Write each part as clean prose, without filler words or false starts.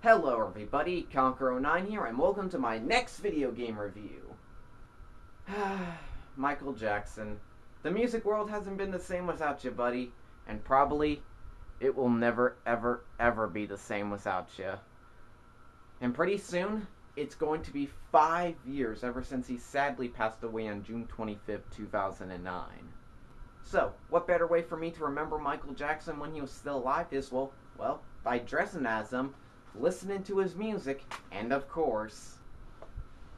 Hello everybody, Conkeronine here, and welcome to my next video game review. Michael Jackson. The music world hasn't been the same without you, buddy, and probably it will never, ever, ever be the same without you. And pretty soon, it's going to be 5 years ever since he sadly passed away on June 25th, 2009. So, what better way for me to remember Michael Jackson when he was still alive is, well, by dressing as him, listening to his music, and of course,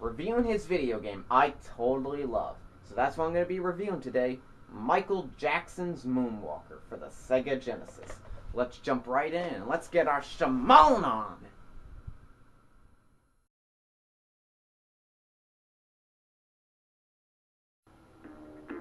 reviewing his video game I totally love. So that's what I'm going to be reviewing today, Michael Jackson's Moonwalker for the Sega Genesis. Let's jump right in and let's get our Shimon on!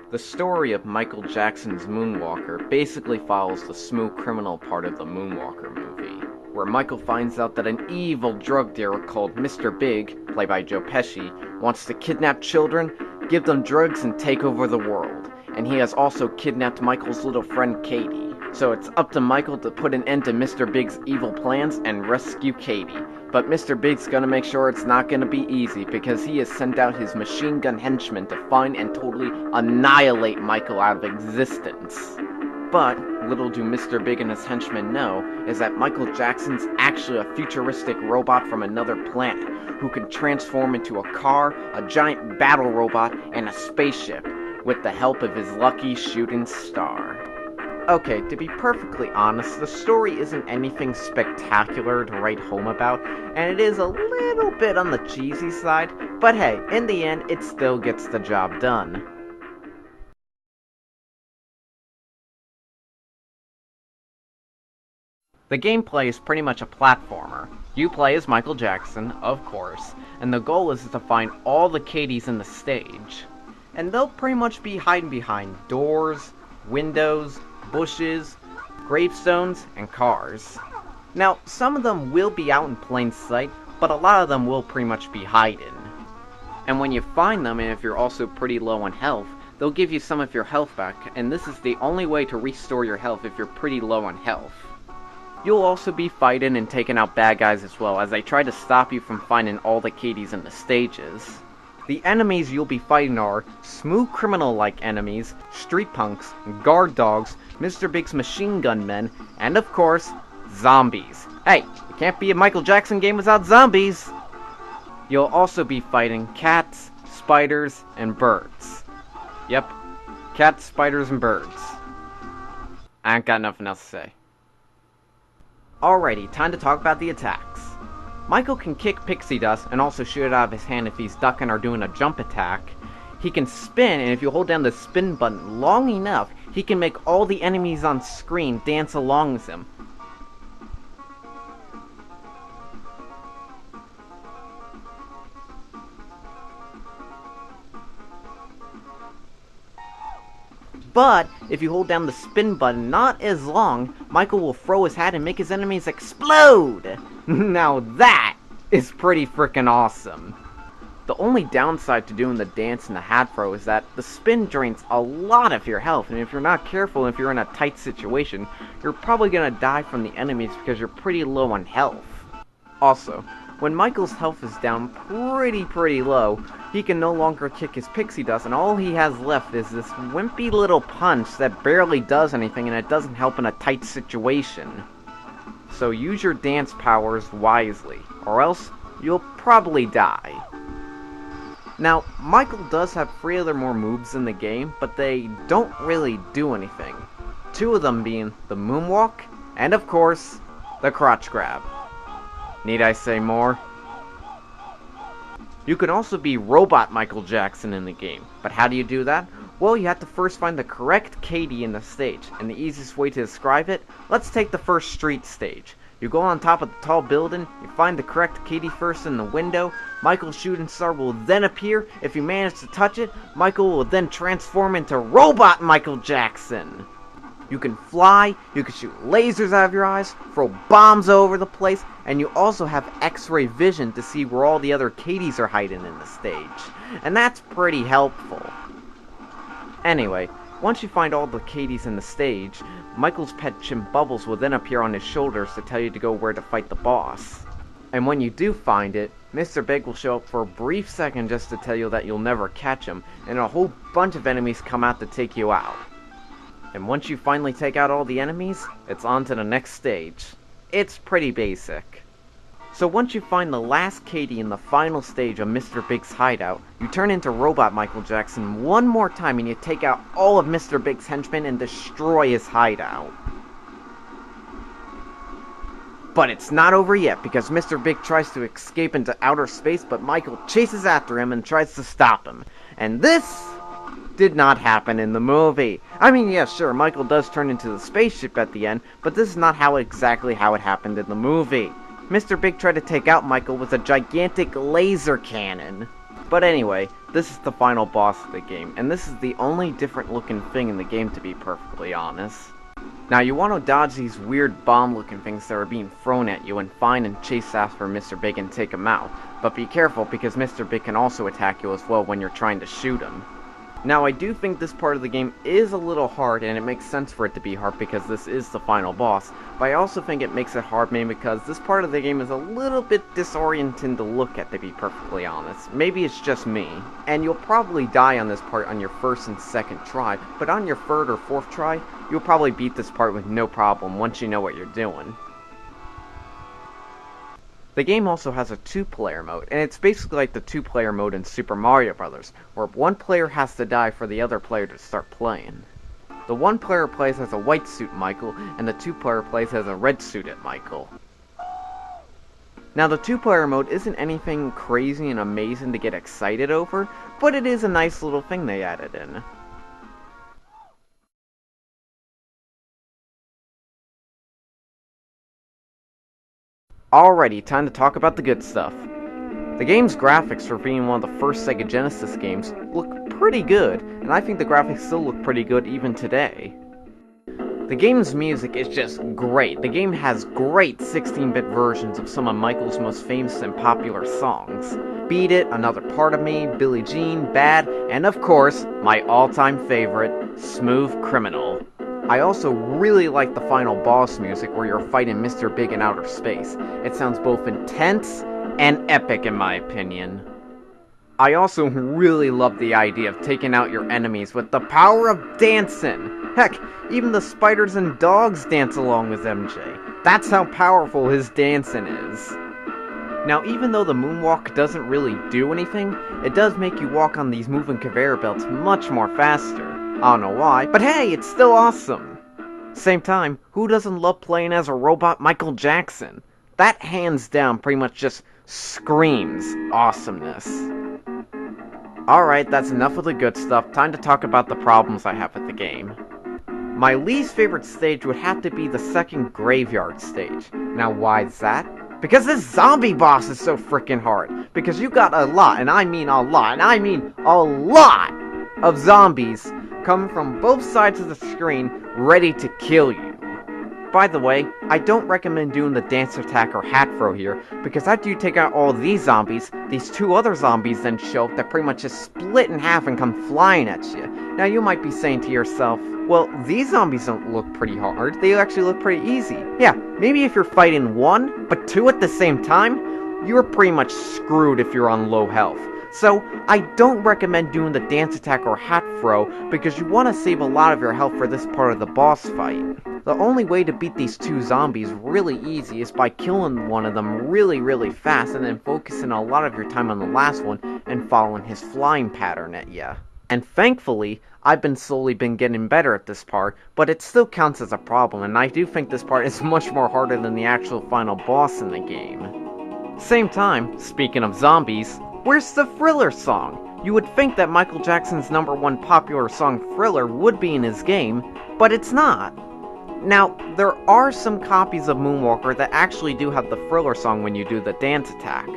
The story of Michael Jackson's Moonwalker basically follows the smooth criminal part of the Moonwalker movie, where Michael finds out that an evil drug dealer called Mr.Big, played by Joe Pesci, wants to kidnap children, give them drugs, and take over the world. And he has also kidnapped Michael's little friend Katie. So it's up to Michael to put an end to Mr. Big's evil plans and rescue Katie. But Mr. Big's gonna make sure it's not gonna be easy, because he has sent out his machine gun henchmen to find and totally annihilate Michael out of existence. But, little do Mr. Big and his henchmen know, is that Michael Jackson's actually a futuristic robot from another planet, who can transform into a car, a giant battle robot, and a spaceship, with the help of his lucky shooting star. Okay, to be perfectly honest, the story isn't anything spectacular to write home about, and it is a little bit on the cheesy side, but hey, in the end, it still gets the job done. The gameplay is pretty much a platformer. You play as Michael Jackson, of course, and the goal is to find all the Katies in the stage. And they'll pretty much be hiding behind doors, windows, bushes, gravestones, and cars. Now, some of them will be out in plain sight, but a lot of them will pretty much be hiding. And when you find them, and if you're also pretty low on health, they'll give you some of your health back, and this is the only way to restore your health if you're pretty low on health. You'll also be fighting and taking out bad guys as well, as they try to stop you from finding all the Katies in the stages. The enemies you'll be fighting are smooth criminal-like enemies, street punks, guard dogs, Mr. Big's machine gun men, and of course, zombies. Hey, it can't be a Michael Jackson game without zombies! You'll also be fighting cats, spiders, and birds. Yep, cats, spiders, and birds. I ain't got nothing else to say. Alrighty, time to talk about the attacks. Michael can kick pixie dust and also shoot it out of his hand if he's ducking or doing a jump attack. He can spin, and if you hold down the spin button long enough, he can make all the enemies on screen dance along with him. But, if you hold down the spin button not as long, Michael will throw his hat and make his enemies explode! Now that is pretty frickin' awesome. The only downside to doing the dance and the hat throw is that the spin drains a lot of your health, and if you're not careful, if you're in a tight situation, you're probably gonna die from the enemies because you're pretty low on health. Also, when Michael's health is down pretty low, he can no longer kick his pixie dust, and all he has left is this wimpy little punch that barely does anything, and it doesn't help in a tight situation. So use your dance powers wisely, or else you'll probably die. Now, Michael does have 3 other more moves in the game, but they don't really do anything. 2 of them being the moonwalk, and of course, the crotch grab. Need I say more? You can also be Robot Michael Jackson in the game, but how do you do that? Well, you have to first find the correct Katie in the stage, and the easiest way to describe it, let's take the first street stage. You go on top of the tall building, you find the correct Katie first in the window, Michael's shooting star will then appear. If you manage to touch it, Michael will then transform into Robot Michael Jackson. You can fly, you can shoot lasers out of your eyes, throw bombs all over the place, and you also have X-ray vision to see where all the other Katies are hiding in the stage. And that's pretty helpful. Anyway, once you find all the Katies in the stage, Michael's pet chimp Bubbles will then appear on his shoulders to tell you to go where to fight the boss. And when you do find it, Mr. Big will show up for a brief second just to tell you that you'll never catch him, and a whole bunch of enemies come out to take you out. And once you finally take out all the enemies, it's on to the next stage. It's pretty basic. So once you find the last Katie in the final stage of Mr. Big's hideout, you turn into Robot Michael Jackson one more time and you take out all of Mr. Big's henchmen and destroy his hideout. But it's not over yet, because Mr. Big tries to escape into outer space, but Michael chases after him and tries to stop him. And this did not happen in the movie. I mean, yeah, sure, Michael does turn into the spaceship at the end, but this is not exactly how it happened in the movie. Mr. Big tried to take out Michael with a gigantic laser cannon. But anyway, this is the final boss of the game, and this is the only different looking thing in the game, to be perfectly honest. Now, you want to dodge these weird bomb-looking things that are being thrown at you and find and chase after Mr. Big and take him out. But be careful, because Mr. Big can also attack you as well when you're trying to shoot him. Now, I do think this part of the game is a little hard, and it makes sense for it to be hard because this is the final boss. But I also think it makes it hard mainly because this part of the game is a little bit disorienting to look at, to be perfectly honest. Maybe it's just me. And you'll probably die on this part on your first and second try, but on your third or fourth try, you'll probably beat this part with no problem once you know what you're doing. The game also has a 2-player mode, and it's basically like the 2-player mode in Super Mario Bros., where one player has to die for the other player to start playing. The one player plays as a white suit Michael, and the 2-player plays as a red suited Michael. Now, the 2-player mode isn't anything crazy and amazing to get excited over, but it is a nice little thing they added in. Alrighty, time to talk about the good stuff. The game's graphics, for being one of the first Sega Genesis games, look pretty good, and I think the graphics still look pretty good even today. The game's music is just great. The game has great 16-bit versions of some of Michael's most famous and popular songs. Beat It, Another Part of Me, Billie Jean, Bad, and of course, my all-time favorite, Smooth Criminal. I also really like the final boss music where you're fighting Mr. Big in outer space. It sounds both intense and epic in my opinion. I also really love the idea of taking out your enemies with the power of dancing. Heck, even the spiders and dogs dance along with MJ. That's how powerful his dancing is. Now, even though the moonwalk doesn't really do anything, it does make you walk on these moving conveyor belts much more faster. I don't know why, but hey, it's still awesome! Same time, who doesn't love playing as a robot Michael Jackson? That hands down pretty much just screams awesomeness. Alright, that's enough of the good stuff, time to talk about the problems I have with the game. My least favorite stage would have to be the second graveyard stage. Now why is that? Because this zombie boss is so freaking hard. Because you got a lot, and I mean a lot, and I mean a lot of zombies coming from both sides of the screen, ready to kill you. By the way, I don't recommend doing the dance attack or hat throw here, because after you take out all these zombies, these two other zombies then show up that pretty much just split in half and come flying at you. Now you might be saying to yourself, well, these zombies don't look pretty hard, they actually look pretty easy. Yeah, maybe if you're fighting one, but two at the same time, you're pretty much screwed if you're on low health. So, I don't recommend doing the dance attack or hat throw because you want to save a lot of your health for this part of the boss fight. The only way to beat these two zombies really easy is by killing one of them really fast and then focusing a lot of your time on the last one and following his flying pattern at ya. And thankfully, I've slowly been getting better at this part, but it still counts as a problem, and I do think this part is much more harder than the actual final boss in the game. Same time, speaking of zombies, where's the Thriller song? You would think that Michael Jackson's #1 popular song Thriller would be in his game, but it's not. Now, there are some copies of Moonwalker that actually do have the Thriller song when you do the dance attack.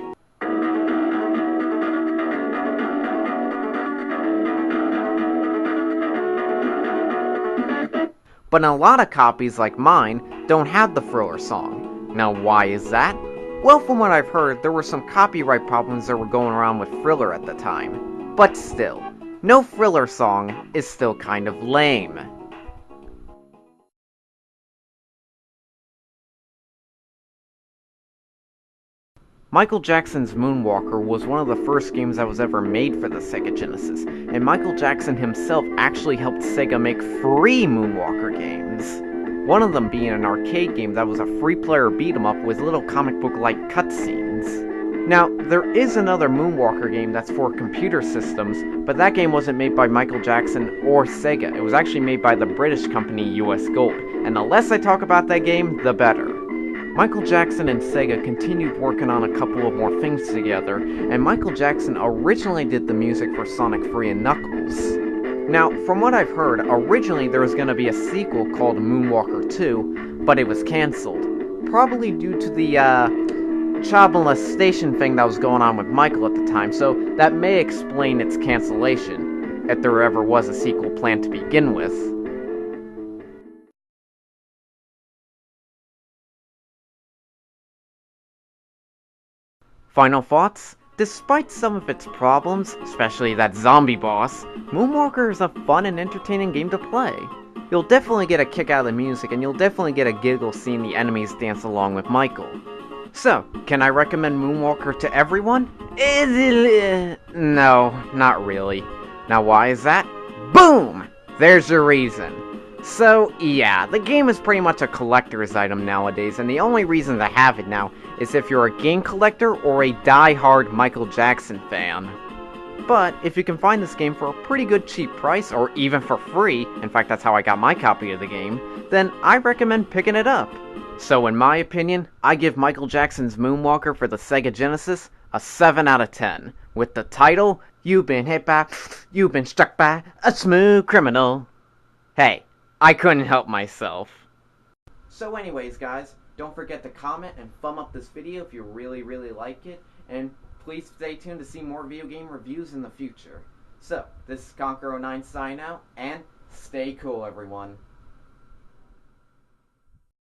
But a lot of copies, like mine, don't have the Thriller song. Now, why is that? Well, from what I've heard, there were some copyright problems that were going around with Thriller at the time. But still, no Thriller song is still kind of lame. Michael Jackson's Moonwalker was one of the first games that was ever made for the Sega Genesis, and Michael Jackson himself actually helped Sega make free Moonwalker games. One of them being an arcade game that was a free-player beat-em-up with little comic book-like cutscenes. Now, there is another Moonwalker game that's for computer systems, but that game wasn't made by Michael Jackson or Sega. It was actually made by the British company US Gold, and the less I talk about that game, the better. Michael Jackson and Sega continued working on a couple of more things together, and Michael Jackson originally did the music for Sonic 3 and Knuckles. Now, from what I've heard, originally there was going to be a sequel called Moonwalker 2, but it was cancelled. Probably due to the, child molestation thing that was going on with Michael at the time, so that may explain its cancellation, if there ever was a sequel planned to begin with. Final thoughts? Despite some of its problems, especially that zombie boss, Moonwalker is a fun and entertaining game to play. You'll definitely get a kick out of the music, and you'll definitely get a giggle seeing the enemies dance along with Michael. So, can I recommend Moonwalker to everyone? No, not really. Now why is that? Boom! There's your reason. So, yeah, the game is pretty much a collector's item nowadays, and the only reason to have it now is if you're a game collector or a die-hard Michael Jackson fan. But, if you can find this game for a pretty good cheap price, or even for free, in fact that's how I got my copy of the game, then I recommend picking it up. So in my opinion, I give Michael Jackson's Moonwalker for the Sega Genesis a 7 out of 10, with the title, You've been struck by a smooth criminal. Hey, I couldn't help myself. So anyways guys, don't forget to comment and thumb up this video if you really like it, and please stay tuned to see more video game reviews in the future. So, this is Conkeronine signing out, and stay cool everyone.